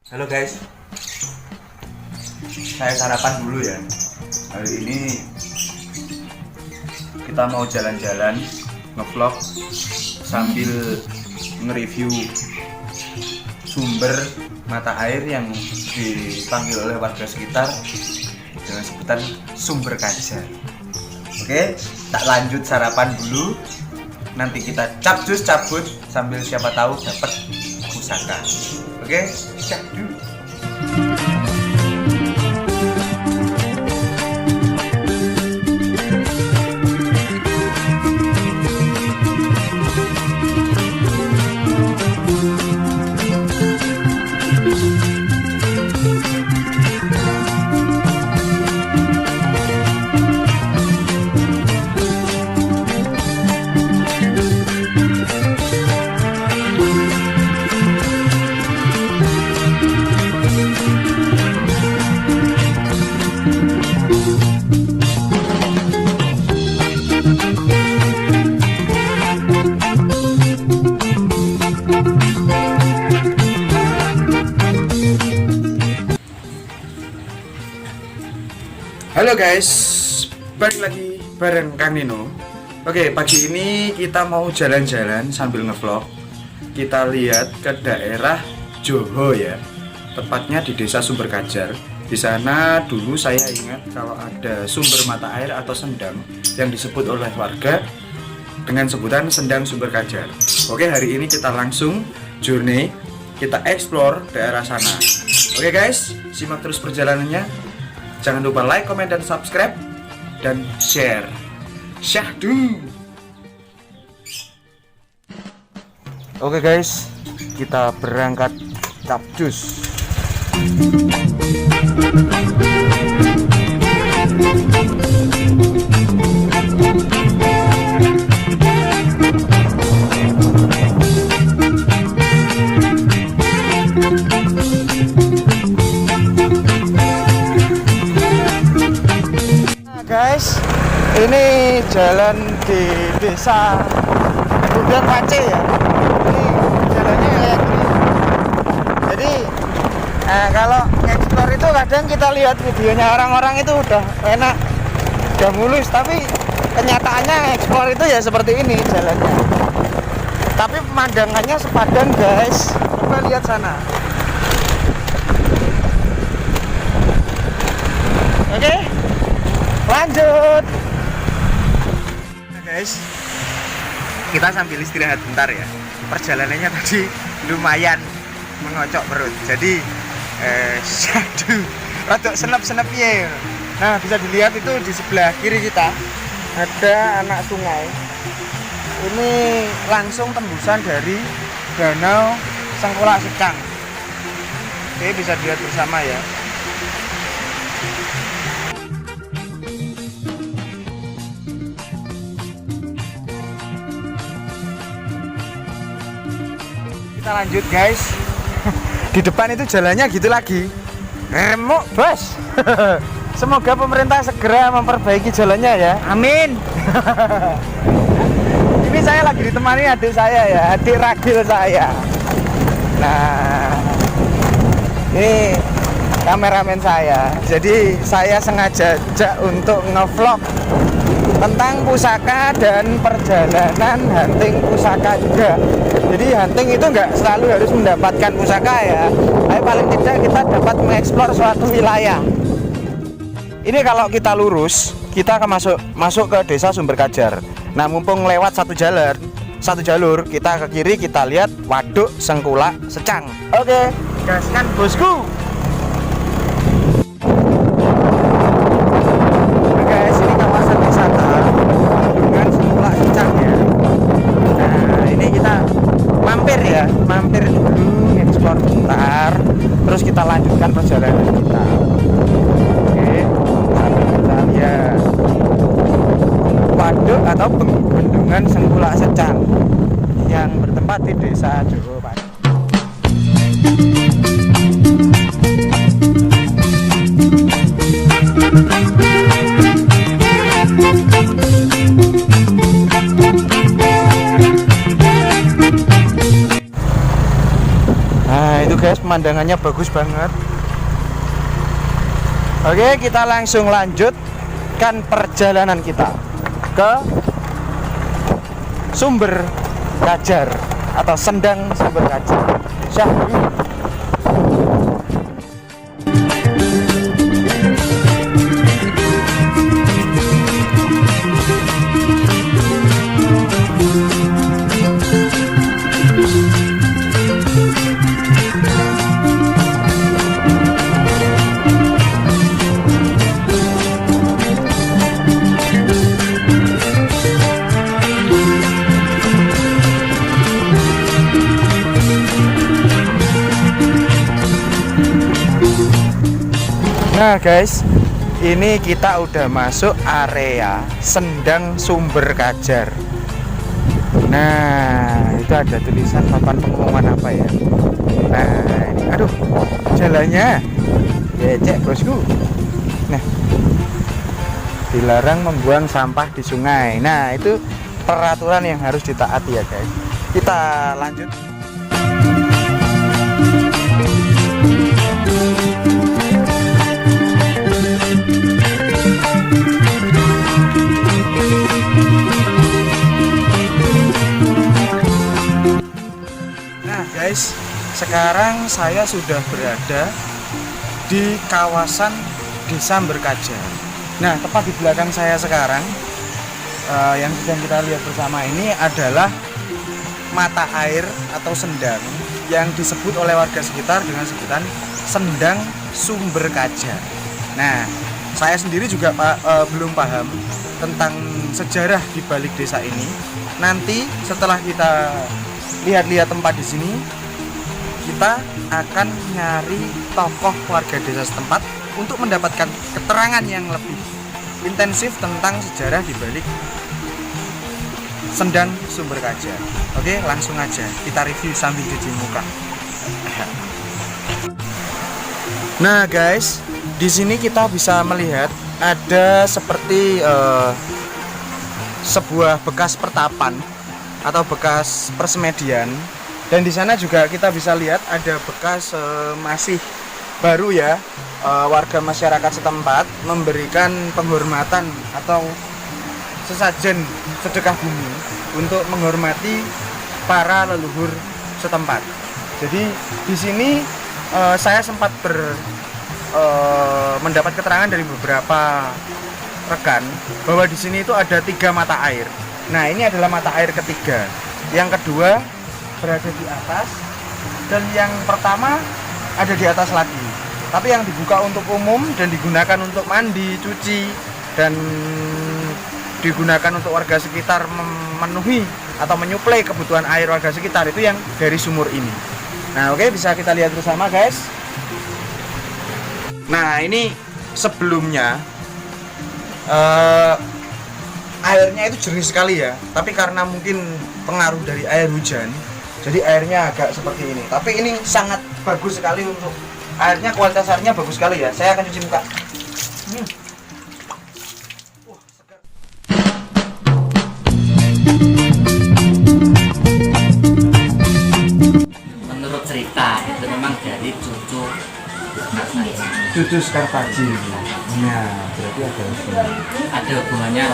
Halo guys, saya sarapan dulu ya. Hari ini kita mau jalan-jalan ngevlog sambil nge-review sumber mata air yang dipanggil oleh warga sekitar dengan sebutan sumber kajar. Oke, tak lanjut sarapan dulu. Nanti kita capcus cabut sambil siapa tahu dapat pusaka. Oke, syahdu. Halo guys, balik lagi bareng Kang Nino. Oke, pagi ini kita mau jalan-jalan sambil ngevlog. Kita lihat ke daerah Joho ya, tepatnya di Desa Sumber Kajar. Di sana dulu saya ingat kalau ada sumber mata air atau sendang yang disebut oleh warga dengan sebutan Sendang Sumber Kajar. Oke, hari ini kita langsung journey, kita explore daerah sana. Oke guys, simak terus perjalanannya. Jangan lupa like, komen, dan subscribe, dan share. Syahdu. Oke guys, kita berangkat capcus. Guys, ini jalan di desa Bundar Pace ya. Ini jalannya kayak gini. Jadi kalau explore itu kadang kita lihat videonya orang-orang itu udah enak, udah mulus, tapi kenyataannya explore itu ya seperti ini jalannya. Tapi pemandangannya sepadan guys. Coba lihat sana. Oke. Lanjut. Nah guys, kita sambil istirahat bentar ya. Perjalanannya tadi lumayan mengocok perut. Jadi syahdu, rodok senep-senep ya. Nah, bisa dilihat itu di sebelah kiri kita ada anak sungai. Ini langsung tembusan dari Danau Sengkulak Secang. Oke, bisa dilihat bersama ya. Kita lanjut guys. Di depan itu jalannya gitu lagi, remuk bos. Semoga pemerintah segera memperbaiki jalannya ya, amin. Ini saya lagi ditemani adik saya ya, adik ragil saya. Nah, ini kameramen saya. Jadi saya sengaja ajak untuk ngevlog tentang pusaka dan perjalanan hunting pusaka juga. Jadi hunting itu nggak selalu harus mendapatkan pusaka ya, tapi paling tidak kita dapat mengeksplor suatu wilayah. Ini kalau kita lurus, kita akan masuk ke Desa Sumber Kajar. Nah, mumpung lewat satu jalur, kita ke kiri, kita lihat Waduk Sengkulak Secang. Oke, gaskan bosku. Mampir dulu, explore bentar, terus kita lanjutkan perjalanan kita. Oke, sambil kita lihat waduk atau bendungan Sengkulak Secang yang bertempat di Desa Joho Pace. guys, pemandangannya bagus banget. Oke, kita langsung lanjutkan perjalanan kita ke Sumber Kajar atau Sendang Sumber Kajar. Nah guys, ini kita udah masuk area Sendang Sumber Kajar. Nah, itu ada tulisan papan pengumuman apa ya. Nah ini, aduh, jalannya becek bosku. Nah, dilarang membuang sampah di sungai. Nah, itu peraturan yang harus ditaati ya guys. Kita lanjut. Guys, sekarang saya sudah berada di kawasan Desa Berkajar. Nah, tepat di belakang saya sekarang yang sedang kita lihat bersama ini adalah mata air atau sendang yang disebut oleh warga sekitar dengan sebutan Sendang Sumber Kajar. Nah, saya sendiri juga belum paham tentang sejarah di balik desa ini. Nanti setelah kita lihat-lihat tempat di sini, kita akan nyari tokoh warga desa setempat untuk mendapatkan keterangan yang lebih intensif tentang sejarah di balik Sendang Sumber Kajar. Oke, langsung aja kita review sambil cuci muka. Nah guys, di sini kita bisa melihat ada seperti sebuah bekas pertapan atau bekas persemedian. Dan di sana juga kita bisa lihat ada bekas masih baru ya, warga masyarakat setempat memberikan penghormatan atau sesajen sedekah bumi untuk menghormati para leluhur setempat. Jadi di sini saya sempat mendapat keterangan dari beberapa rekan bahwa di sini itu ada 3 mata air. Nah, ini adalah mata air ketiga. Yang kedua berada di atas, dan yang pertama ada di atas lagi. Tapi yang dibuka untuk umum dan digunakan untuk mandi, cuci, dan digunakan untuk warga sekitar memenuhi atau menyuplai kebutuhan air warga sekitar itu yang dari sumur ini. Nah, oke, bisa kita lihat bersama guys. Nah, ini sebelumnya airnya itu jernih sekali ya, tapi karena mungkin pengaruh dari air hujan, jadi airnya agak seperti ini. Tapi ini sangat bagus sekali untuk airnya, kualitas airnya bagus sekali ya. Saya akan cuci muka. Menurut cerita itu memang dari cucu Sekartaji. Nah, berarti ada hubungannya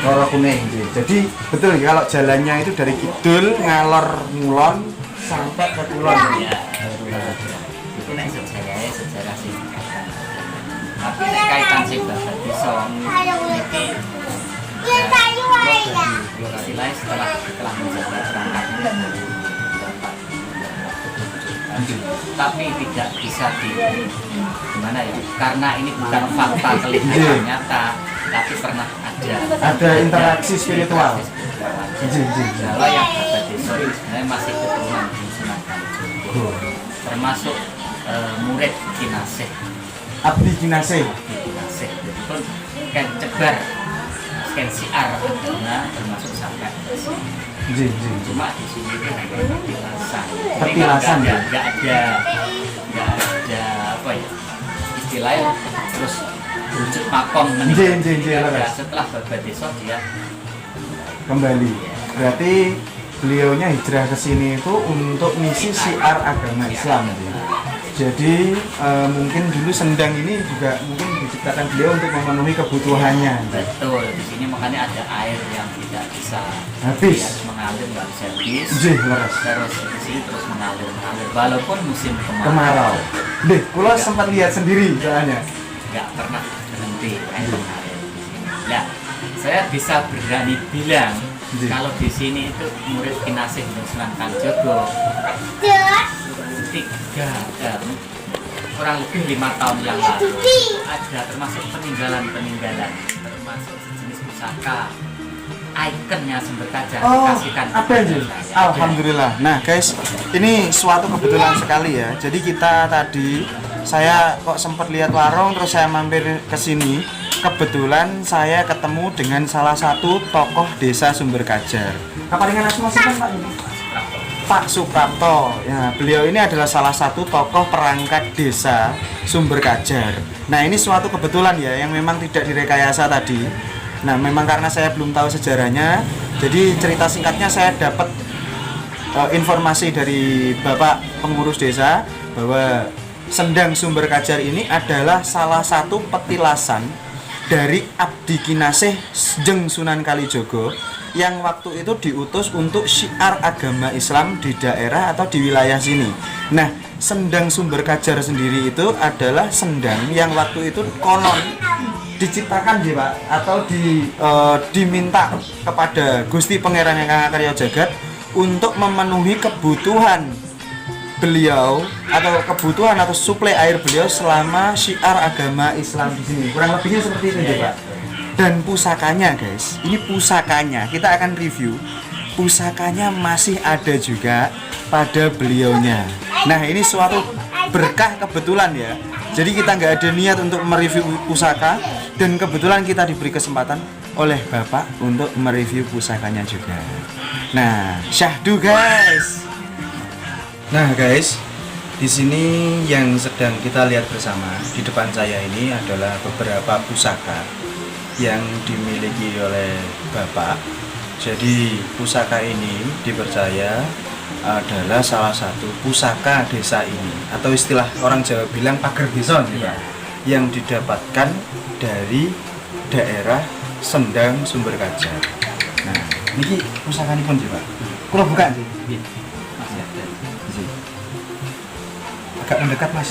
Roro Kuning. Jadi betul ya, kalau jalannya itu dari kidul ngalor ngulon sampai ke kulon ya. Itu nek sejarah sih. Tapi nek kaitan sih bahasa desa. Istilahnya setelah menjabat perangkat ini dapat tapi tidak bisa gimana ya, karena ini bukan fakta kelihatan nyata, tapi pernah ada interaksi spiritual. Jawa yang bahasa desa itu sebenarnya masih keturunan di Sunan Kalijogo, termasuk murid Kinasih, Abdi Kinasih. jadi pun kan cebar scan siar agama termasuk sampai cuma di sini itu hanya petilasan ya, nggak ada apa ya istilahnya terus wujud makom meninggal. Setelah babat desa dia kembali. Berarti beliaunya hijrah ke sini itu untuk misi syiar agama Islam. Jadi mungkin dulu sendang ini juga mungkin diciptakan beliau untuk memenuhi kebutuhannya. Betul, di sini makanya ada air yang tidak bisa habis, harus mengalir, nggak bisa habis. Terus di sini terus mengalir, walaupun musim kemarau. Deh, kalau sempat lihat sendiri soalnya. Nggak pernah berhenti air mengalir di sini. Ya, saya bisa berani bilang kalau di sini itu murid kinasih Sunan Kalijogo kurang lebih 5 tahun yang lalu ada termasuk peninggalan termasuk sejenis pusaka ikonnya Sumber Kajar dikasihkan apa aja? Alhamdulillah. Nah guys, ini suatu kebetulan sekali ya. Jadi saya kok sempat lihat warung, terus saya mampir ke sini. Kebetulan saya ketemu dengan salah satu tokoh desa Sumber Kajar. Kaparingan asma sinten Pak? Pak Suprapto. Ya, beliau ini adalah salah satu tokoh perangkat desa Sumber Kajar. Nah, ini suatu kebetulan ya yang memang tidak direkayasa tadi. Nah, memang karena saya belum tahu sejarahnya, jadi cerita singkatnya saya dapat informasi dari Bapak pengurus desa bahwa Sendang Sumber Kajar ini adalah salah satu petilasan dari Abdi Kinasih Jeng Sunan Kalijogo yang waktu itu diutus untuk syiar agama Islam di daerah atau di wilayah sini. Nah, Sendang Sumber Kajar sendiri itu adalah sendang yang waktu itu konon diciptakan ya Pak, atau diminta kepada Gusti Pangeran Ingkang Karya Jagat untuk memenuhi kebutuhan beliau atau suplai air beliau selama syiar agama Islam di sini. Kurang lebihnya seperti itu ya Pak. Dan pusakanya guys, ini pusakanya kita akan review. Pusakanya masih ada juga pada beliaunya. Nah, ini suatu berkah kebetulan ya. Jadi kita nggak ada niat untuk mereview pusaka, dan kebetulan kita diberi kesempatan oleh Bapak untuk mereview pusakanya juga. Nah, syahdu guys. Nah guys, di sini yang sedang kita lihat bersama di depan saya ini adalah beberapa pusaka yang dimiliki oleh Bapak. Jadi pusaka ini dipercaya adalah salah satu pusaka desa ini, atau istilah orang Jawa bilang pager desa ya, yang didapatkan dari daerah Sendang Sumber Kajar. Nah, ini pusaka ini pun juga. Kalau buka sih, agak mendekat mas.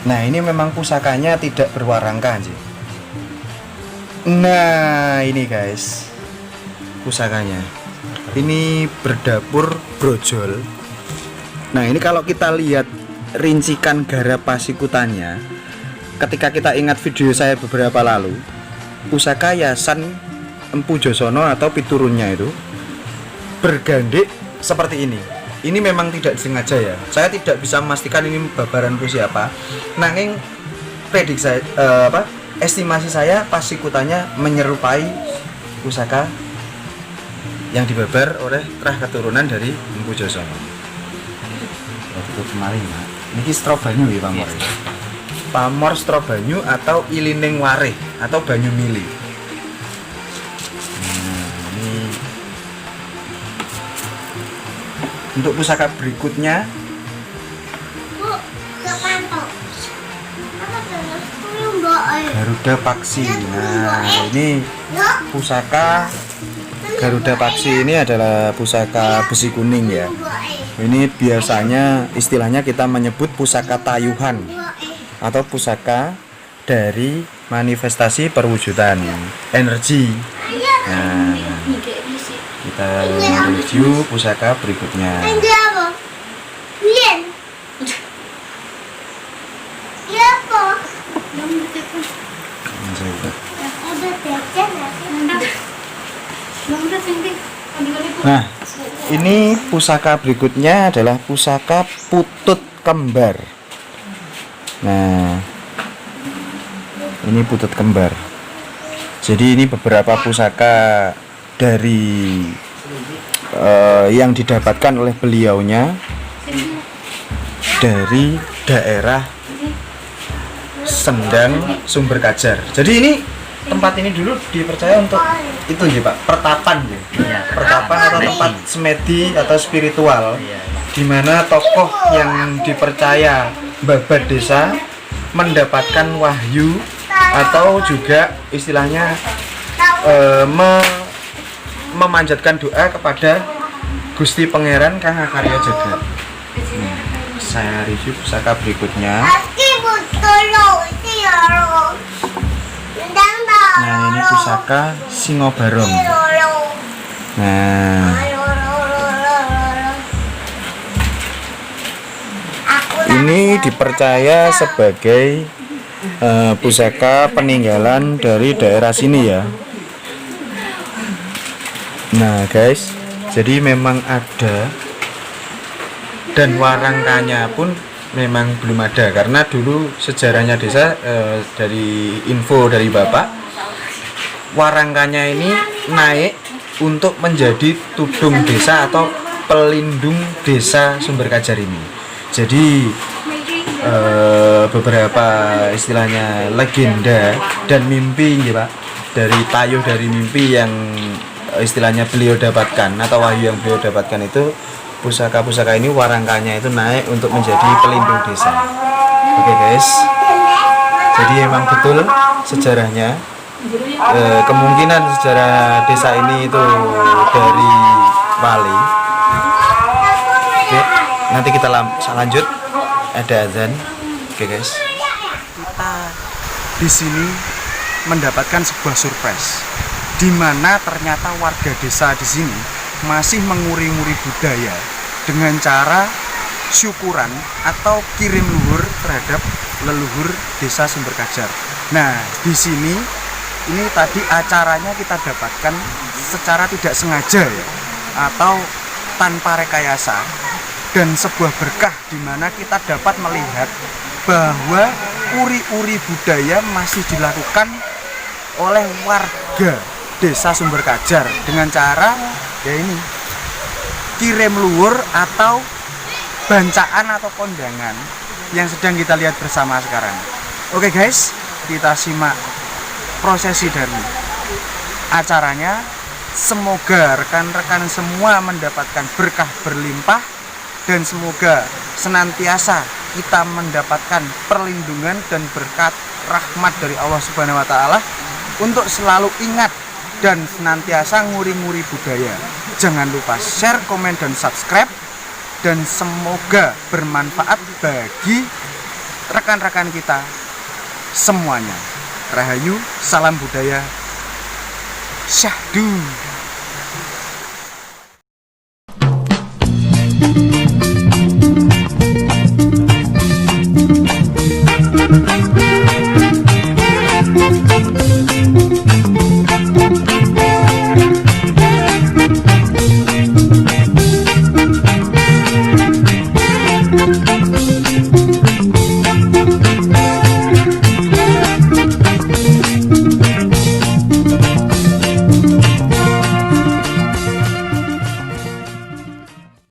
Nah, ini memang pusakanya tidak berwarangka sih. Nah, ini guys pusakanya. Ini berdapur brojol. Nah, ini kalau kita lihat rincikan garap pasikutannya, ketika kita ingat video saya beberapa lalu, pusaka Yasan Empu Josono atau piturunnya itu bergandik seperti ini. Ini memang tidak disengaja ya. Saya tidak bisa memastikan ini babaran siapa. Nanging prediksi saya, estimasi saya pasikutannya menyerupai pusaka yang dibabar oleh trah keturunan dari Empu Josono. Waktu kemarin, Pak. Niki Strobanyu ya pamor. Pamor Strobanyu atau Ilining Wareh atau Banyu Mili. Untuk pusaka berikutnya, Garuda Paksi. Nah, ini pusaka Garuda Paksi ini adalah pusaka besi kuning ya. Ini biasanya istilahnya kita menyebut pusaka tayuhan atau pusaka dari manifestasi perwujudan energi. Nah, kita review pusaka berikutnya. Nah, ini pusaka berikutnya adalah pusaka putut kembar. Nah, ini putut kembar. Jadi ini beberapa pusaka dari yang didapatkan oleh beliaunya dari daerah Sendang Sumber Kajar. Jadi ini tempat ini dulu dipercaya untuk itu ya Pak, pertapan ya. Iya, Pertapan atau tempat semedi atau spiritual, Iya. di mana tokoh yang dipercaya babat desa mendapatkan wahyu atau juga istilahnya memanjatkan doa kepada Gusti Pangeran Kang Akarya Jagat. Saya review pusaka berikutnya. Nah, ini pusaka Singo Barong. Nah, ini dipercaya sebagai pusaka peninggalan dari daerah sini ya. Nah guys, jadi memang ada, dan warangkanya pun memang belum ada, karena dulu sejarahnya desa dari info dari bapak, warangkanya ini naik untuk menjadi tudung desa atau pelindung desa Sumber Kajar ini. Jadi beberapa istilahnya legenda dan mimpi ya Pak, dari tayuh dari mimpi yang istilahnya beliau dapatkan atau wahyu yang beliau dapatkan itu, pusaka-pusaka ini warangkanya itu naik untuk menjadi pelindung desa. Oke guys, jadi emang betul sejarahnya, kemungkinan sejarah desa ini itu dari wali. Oke, nanti kita lanjut, ada azan. Oke guys, kita di sini mendapatkan sebuah surprise, di mana ternyata warga desa di sini masih menguri-nguri budaya dengan cara syukuran atau kirim luhur terhadap leluhur desa Sumber Kajar. Nah, di sini ini tadi acaranya kita dapatkan secara tidak sengaja ya, atau tanpa rekayasa, dan sebuah berkah di mana kita dapat melihat bahwa uri-uri budaya masih dilakukan oleh warga desa Sumber Kajar dengan cara ya ini, kirim luhur atau bancaan atau kondangan yang sedang kita lihat bersama sekarang. Oke guys, kita simak prosesi dari acaranya. Semoga rekan-rekan semua mendapatkan berkah berlimpah, dan semoga senantiasa kita mendapatkan perlindungan dan berkat rahmat dari Allah Subhanahu wa Ta'ala untuk selalu ingat dan senantiasa nguri-nguri budaya. Jangan lupa share, komen, dan subscribe, dan semoga bermanfaat bagi rekan-rekan kita semuanya. Rahayu, salam budaya, syahdu.